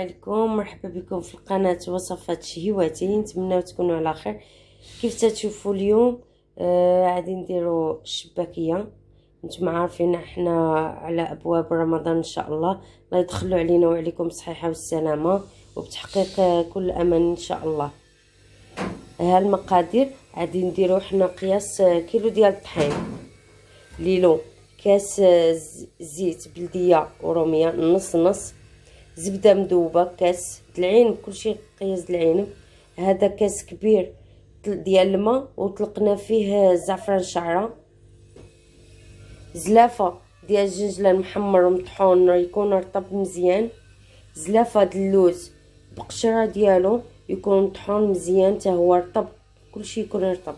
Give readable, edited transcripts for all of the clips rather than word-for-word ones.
عليكم، مرحبا بكم في القناه وصفات شهيواتي. نتمنى تكونوا على خير. كيف تشوفوا اليوم غادي نديروا الشباكيه. نتوما عارفين احنا على ابواب رمضان ان شاء الله. الله يدخلوا علينا وعليكم بالصحه والسلامه وبتحقيق كل امان ان شاء الله. ها المقادير غادي نديروا حنا قياس كيلو ديال الطحين، ليلو كاس زيت بلديه وروميه نص نص، زبده مذوبه كاس العنب، كلشي قياس العنب. هذا كاس كبير ديال الماء وطلقنا فيه زعفران شعره، زلافه ديال الجنجله المحمر ومطحون يكون رطب مزيان، زلافه د اللوز بقشره ديالو يكون مطحون مزيان حتى هو رطب، كلشي يكون رطب.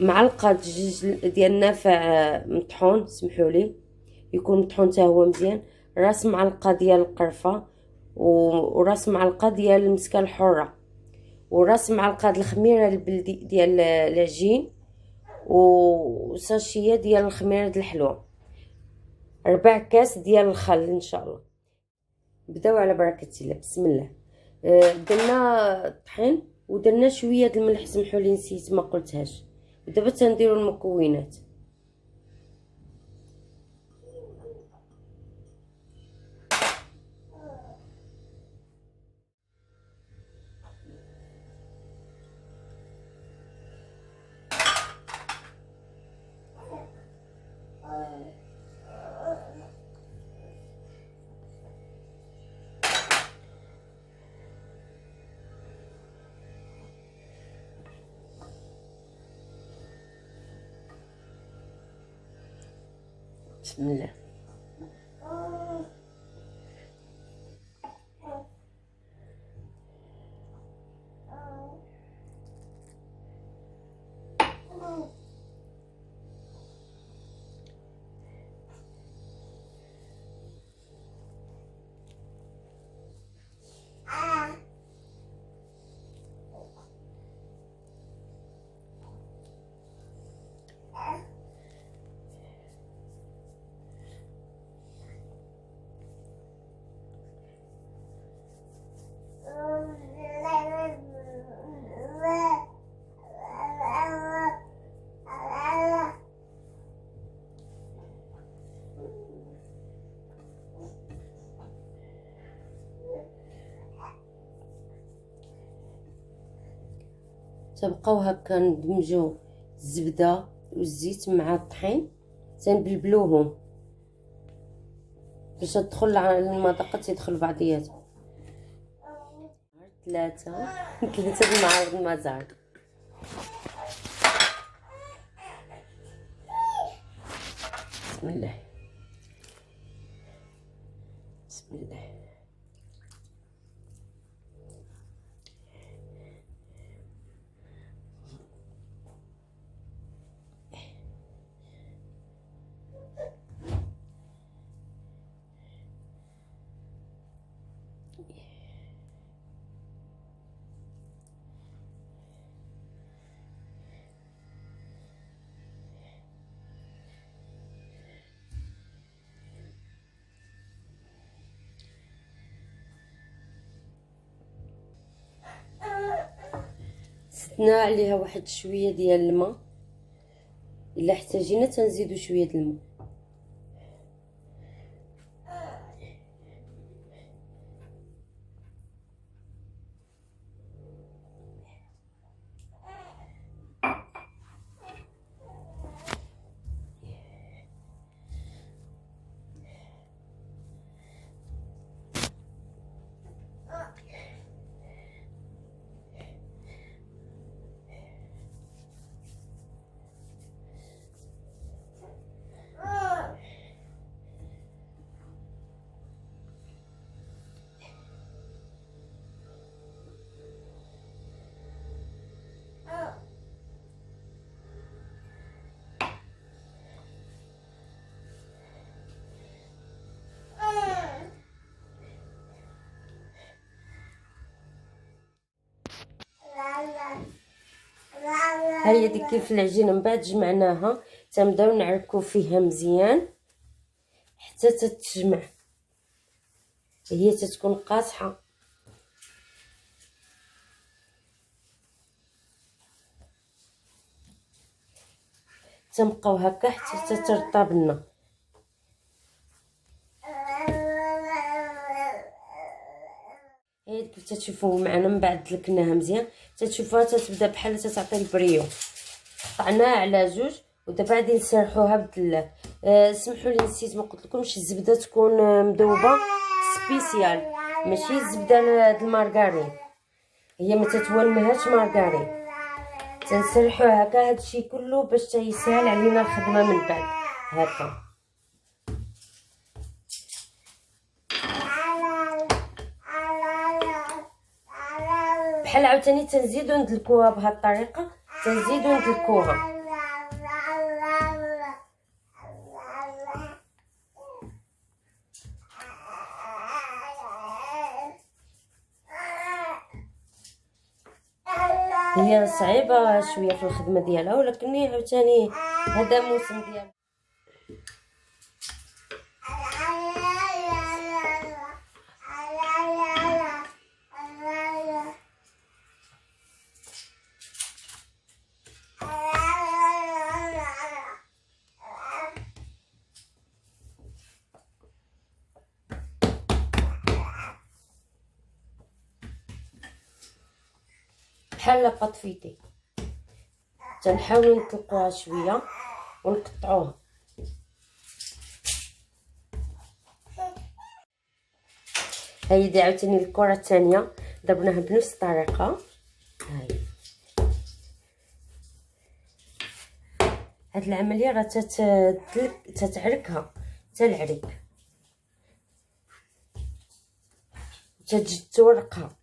معلقه ديال النافع مطحون، سمحوا لي، يكون مطحون حتى هو مزيان. راس معلقه ديال القرفه وراس معلقه ديال المسكه الحره وراس معلقه د الخميره البلدي ديال العجين وساشيه ديال الخميره د الحلوى، 4 كاس ديال الخل ان شاء الله. بداو على بركه الله. بسم الله. درنا الطحين ودرنا شويه د الملح، سمحوا لي نسيت ما قلتهاش. ودابا تنديروا المكونات. بسم الله. تبقاو هكا ندمجو الزبده والزيت مع الطحين، تنبلبلوهم باش تدخل على المذاق تيدخل بعضياتهم. 3 المعالق المزار. بسم الله بسم الله. زدنا عليها واحد شويه ديال الماء، الا احتاجينا تنزيدو شويه د الماء. هاهي ديك كيف العجينه من بعد جمعناها تنبداو نعركو فيها مزيان حتى تتجمع. هي تتكون قاصحه. تنبقاو هكا حتى ترطب لنا. هي كيف تشوفوا معنا من بعد دلكناها مزيان تتشوفوها تتبدا بحال تتعطي البريو. قطعناها على جوج ودابا غادي نسرحوها بالدله. سمحوا لي نسيت ما قلت لكمش الزبده تكون مذوبه سبيسيال ماشي الزبده المارغرين، هي ما تتولمهاش مارغرين. تنسرحوها هكا هادشي كله باش تيسهل علينا الخدمه من بعد هكا. بحال عاوتاني تنزيدو ندلكوها بهاد الطريقه، تنزيدو ندلكوها. هي صعيبه شويه في الخدمه ديالها ولكن عاوتاني هذا موسم ديالها. بحال لاباطفيتي تنحاولوا نطلقوها شويه ونقطعوها. هايدي عاوتاني الكره الثانيه ضربناها بنفس الطريقه. هاي هاد العمليه راه تتعركها حتى العريك تجي تورقها.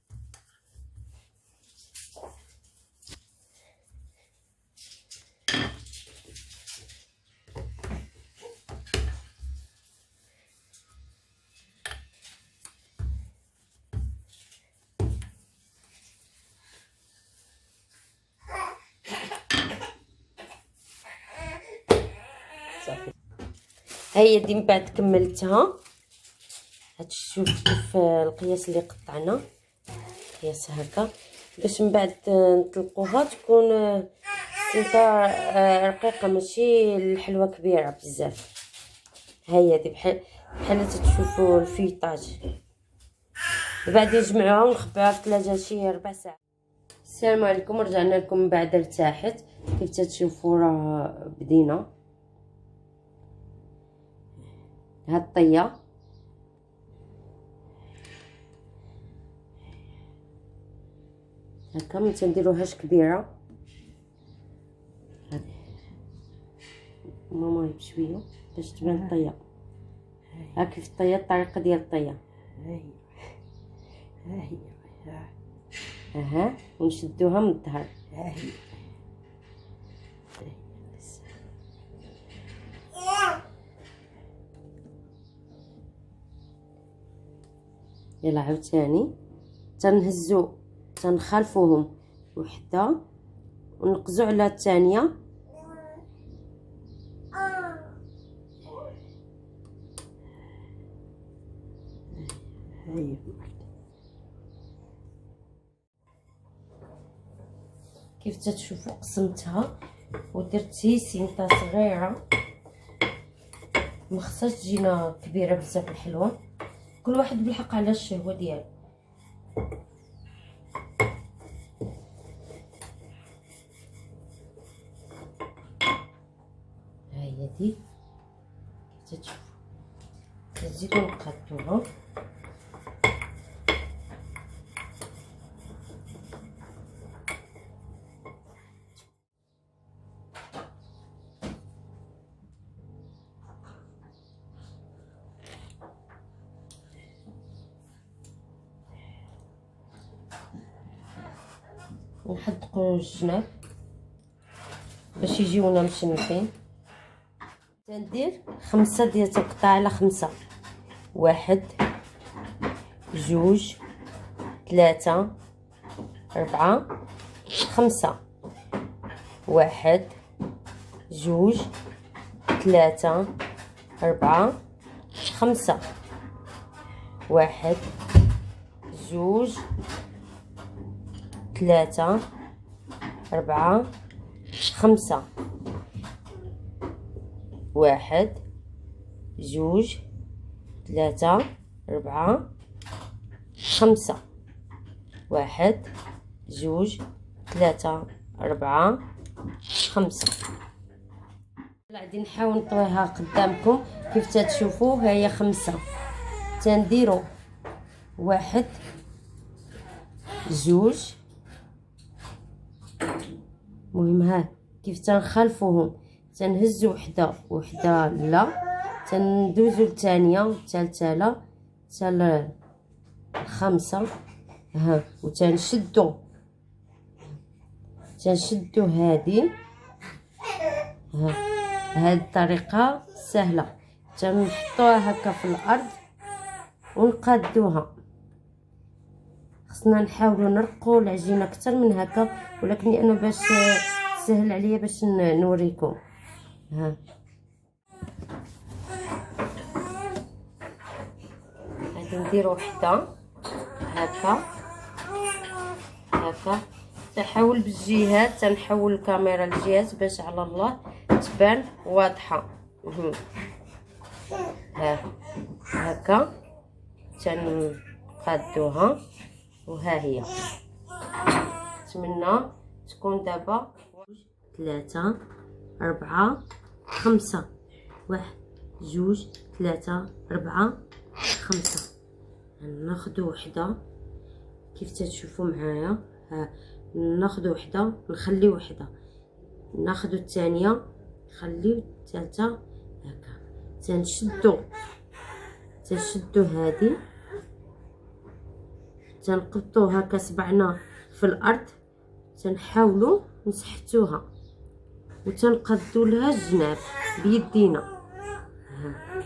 صافي هي دي من بعد كملتها. هتشوف كيف القياس اللي قطعنا قياس هكا باش من بعد نطلقوها تكون سيمطه رقيقه ماشي الحلوه كبيره بزاف. هي دي بحال تشوفوا الفيطاج. بعد نجمعوها ونخبيوها في الثلاجه شي 4 ساعات. السلام عليكم، رجعنا لكم من بعد ارتاحت. كيف تشوفوا راه بدينا هاد الطيه هكا ما تنديروهاش كبيره. ماما بشويه باش تبان الطيه. ها كيف الطيه الطريقه ديال الطيه. اها ونشدوها من الظهر. يلا عاوتاني تنهزو تنخلفوهم وحده ونقزو على الثانيه. كيف تشوفوا قسمتها ودرت سينطه صغيره، ما خصهاش تجينا كبيره بزاف الحلوه، كل واحد بالحق على الشهوه ديالو. هي دي كيف تشوفوا نزيدو نقادوها. ونحدقو الجناب باش يجيونا مشنفين. تندير 5 ديال القطع على 5، 1 2 3 4 5، 1 2 3 4 5. 1 2 3 4 5 1 2 3 4 5 1 2 3 4 5. غادي نحاول نطويها قدامكم كيف تتشوفوا. ها هي 5. تنديروا 1 2. المهم ها كيف تنخلفوهم، تنهزوا وحده وحده لا، تندوزوا الثانيه والثالثه لا، حتى الخامسه. ها وتنشدوا هذه. ها هاد الطريقه سهله. تنحطوها هكا في الارض ونقادوها. خصنا نحاولوا نرقوا العجينه اكثر من هكا، ولكن انا باش سهل عليا باش نوريكم. ها غادي نديروا وحده هكا هكا. تحاول بالجهات، تنحول الكاميرا للجهات باش على الله تبان واضحه. ها هكا تنقادوها. وها هي. نتمنى تكون دابا 3 4 5. 1 2 3 4 5. ناخدو وحده كيف تشوفوا معايا. ها ناخدو وحده نخليو وحده، ناخدو الثانيه نخليو الثالثه هكا. تنشدو هذه، تنقبطو هكا صبعنا في الارض، تنحاولوا نسحتوها وتنقدوا لها الجناب بيدينا. ها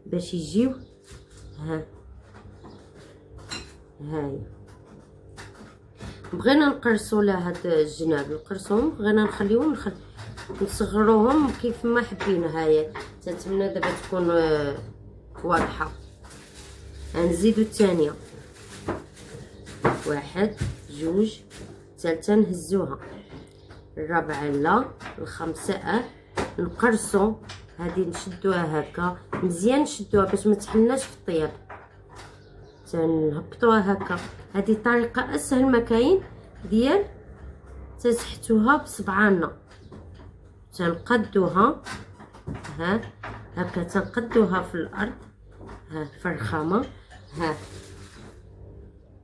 باش يجيو. ها هاي بغينا نقرصوا لها هاد الجناب، نقرصوهم، بغينا نخليوهم نصغروهم كيف ما حبينا. هاي تنتمنى دابا تكون واضحه. غنزيدو الثانيه 1 2 3 نهزوها، الرابعه لا، الخامسه نقرصو هذه نشدوها هكا مزيان، نشدوها باش ما تحلناش في الطياب. تنهبطوها هكا. هذه الطريقه اسهل ما كاين ديال تسحتوها بصبعانا. تنقدوها ها هكا، تنقدوها في الارض ها في الرخامه. ها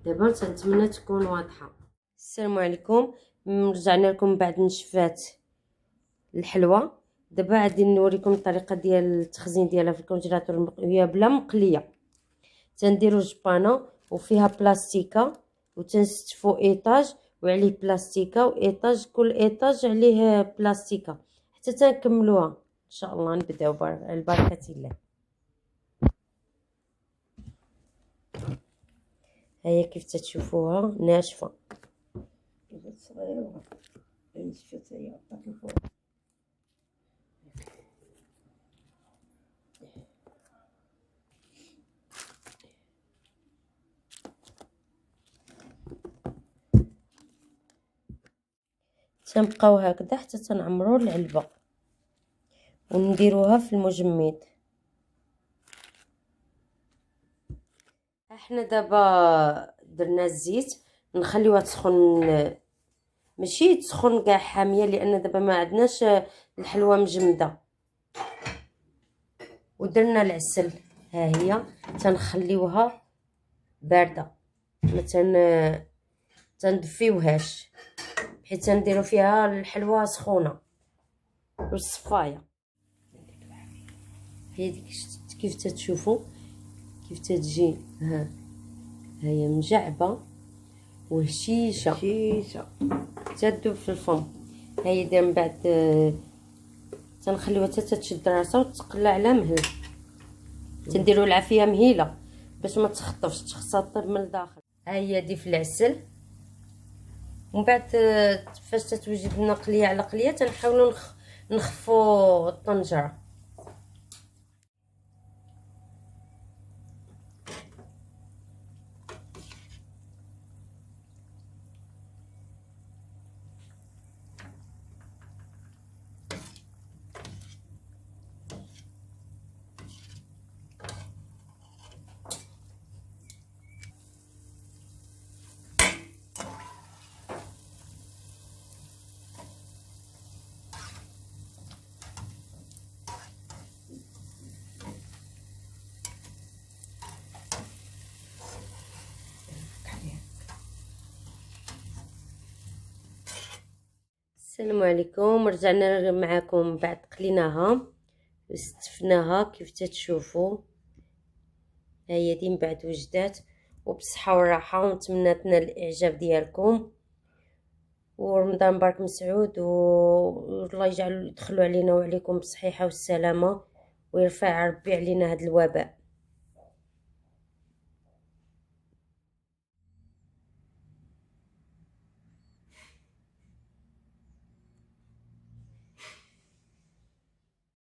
دابا تنتمنى تكون واضحه. السلام عليكم، رجعنا لكم بعد نشفات الحلوى. دابا غادي نوريكم الطريقه ديال التخزين ديالها في الكونجيلاتور. هي بلا مقليه. تنديروا جبانه وفيها بلاستيكه وتنستفوا ايطاج وعليه بلاستيكه، وايطاج كل ايطاج عليه بلاستيكه حتى تنكملوها ان شاء الله. نبداو على بركه الله. هي كيف تشوفوها ناشفه. تنبقاو هكذا حتى تنعمروا العلبه ونديروها في المجمد. احنا دابا درنا الزيت، نخليوها تسخن، ماشي تسخن كاع حاميه لان دابا ما عندناش الحلوى مجمده. ودرنا العسل، ها هي تنخليوها بارده، ما تندفيوهاش حيت تنديروا فيها الحلوى سخونه والصفايه. هي ديك كيف تتشوفوا كيف تتجي. ها هي مجعبه وهشيشه تذوب في الفم. هي دير من بعد تنخليوها حتى تشد راسها وتقلى على مهل. تنديروا العافيه مهيله باش ما تخطفش، خصها طيب من الداخل. ها هي دي في العسل. ومن بعد فاش تتوجد لنا قليه على قليه تنحاولوا نخفوا الطنجره. السلام عليكم. رجعنا معكم بعد قليناها واستفناها كيف تشوفوا. هي دي من بعد وجدات وبصحة والراحة، ونتمنى تنال الاعجاب ديالكم، ورمضان مبارك مسعود، والله يجعل يدخلوا علينا وعليكم بالصحيحة والسلامة، ويرفع ربي علينا هذا الوباء.